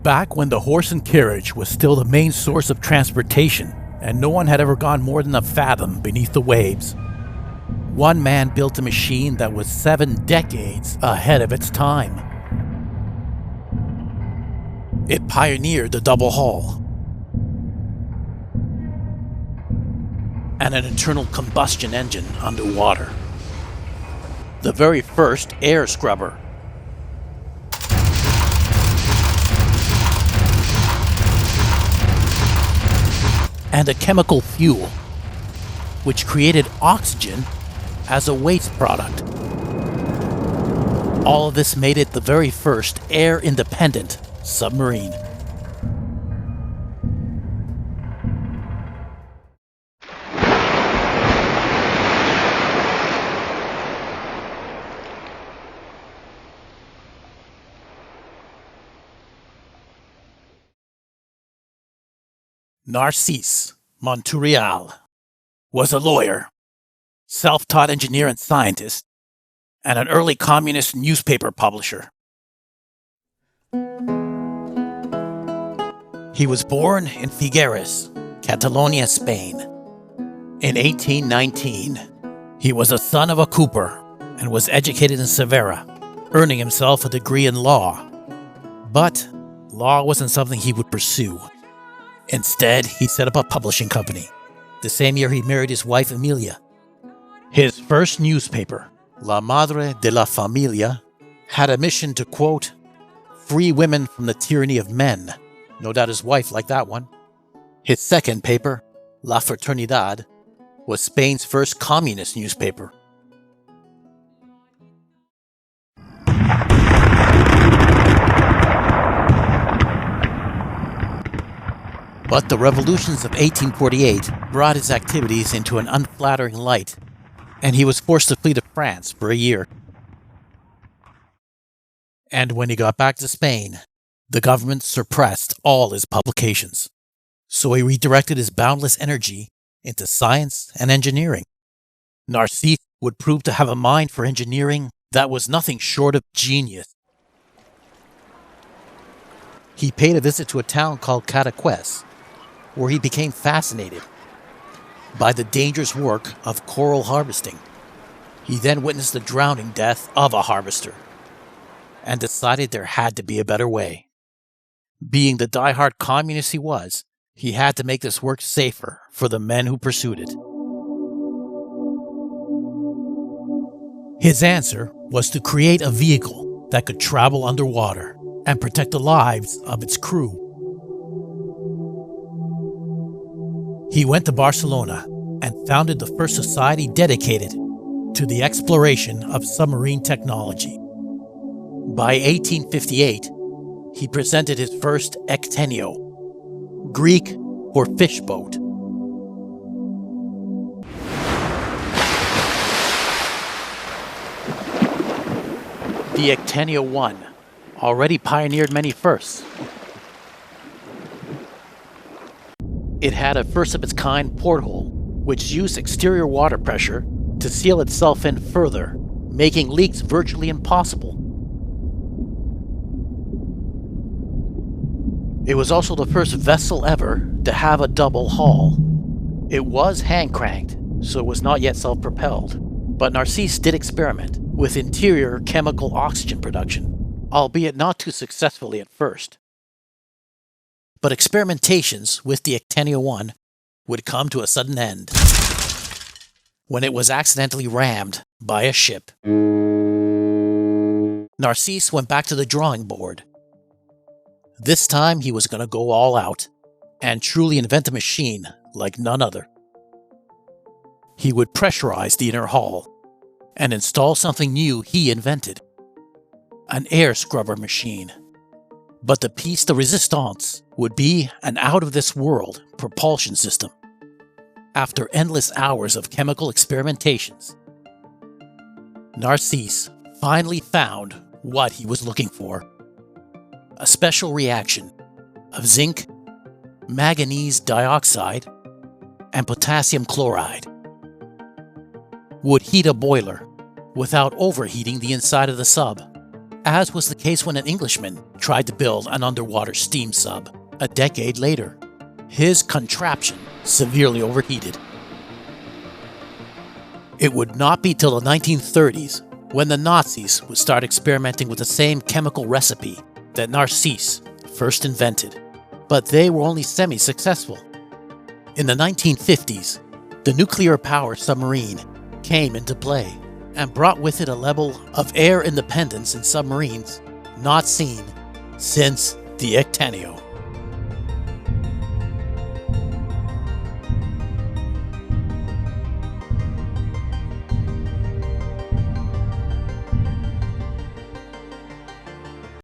Back when the horse and carriage was still the main source of transportation and no one had ever gone more than a fathom beneath the waves, one man built a machine that was 7 decades ahead of its time. It pioneered the double hull and an internal combustion engine underwater. The very first air scrubber. And a chemical fuel, which created oxygen as a waste product. All of this made it the very first air-independent submarine. Narciso Monturiol was a lawyer, self-taught engineer and scientist, and an early communist newspaper publisher. He was born in Figueres, Catalonia, Spain. In 1819, he was a son of a cooper and was educated in Sevilla, earning himself a degree in law. But law wasn't something he would pursue. Instead, he set up a publishing company. The same year he married his wife Emilia. His first newspaper, La Madre de la Familia, had a mission to, quote, free women from the tyranny of men. No doubt his wife liked that one. His second paper, La Fraternidad, was Spain's first communist newspaper. But the revolutions of 1848 brought his activities into an unflattering light, and he was forced to flee to France for a year. And when he got back to Spain, the government suppressed all his publications. So he redirected his boundless energy into science and engineering. Narciso would prove to have a mind for engineering that was nothing short of genius. He paid a visit to a town called Cadaqués, where he became fascinated by the dangerous work of coral harvesting. He then witnessed the drowning death of a harvester and decided there had to be a better way. Being the die-hard communist he was, he had to make this work safer for the men who pursued it. His answer was to create a vehicle that could travel underwater and protect the lives of its crew. He went to Barcelona and founded the first society dedicated to the exploration of submarine technology. By 1858, he presented his first Ictíneo, Greek for fish boat. The Ictíneo I already pioneered many firsts. It had a first-of-its-kind porthole, which used exterior water pressure to seal itself in further, making leaks virtually impossible. It was also the first vessel ever to have a double hull. It was hand-cranked, so it was not yet self-propelled, but Narciso did experiment with interior chemical oxygen production, albeit not too successfully at first. But experimentations with the Ictíneo I would come to a sudden end when it was accidentally rammed by a ship. Narciso went back to the drawing board. This time he was going to go all out and truly invent a machine like none other. He would pressurize the inner hull and install something new he invented, an air scrubber machine. But the piece de resistance would be an out-of-this-world propulsion system. After endless hours of chemical experimentations, Narciso finally found what he was looking for. A special reaction of zinc, manganese dioxide, and potassium chloride would heat a boiler without overheating the inside of the sub, as was the case when an Englishman tried to build an underwater steam sub a decade later. His contraption severely overheated. It would not be till the 1930s when the Nazis would start experimenting with the same chemical recipe that Narcisse first invented, but they were only semi-successful. In the 1950s, the nuclear-powered submarine came into play and brought with it a level of air independence in submarines not seen since the Ictíneo.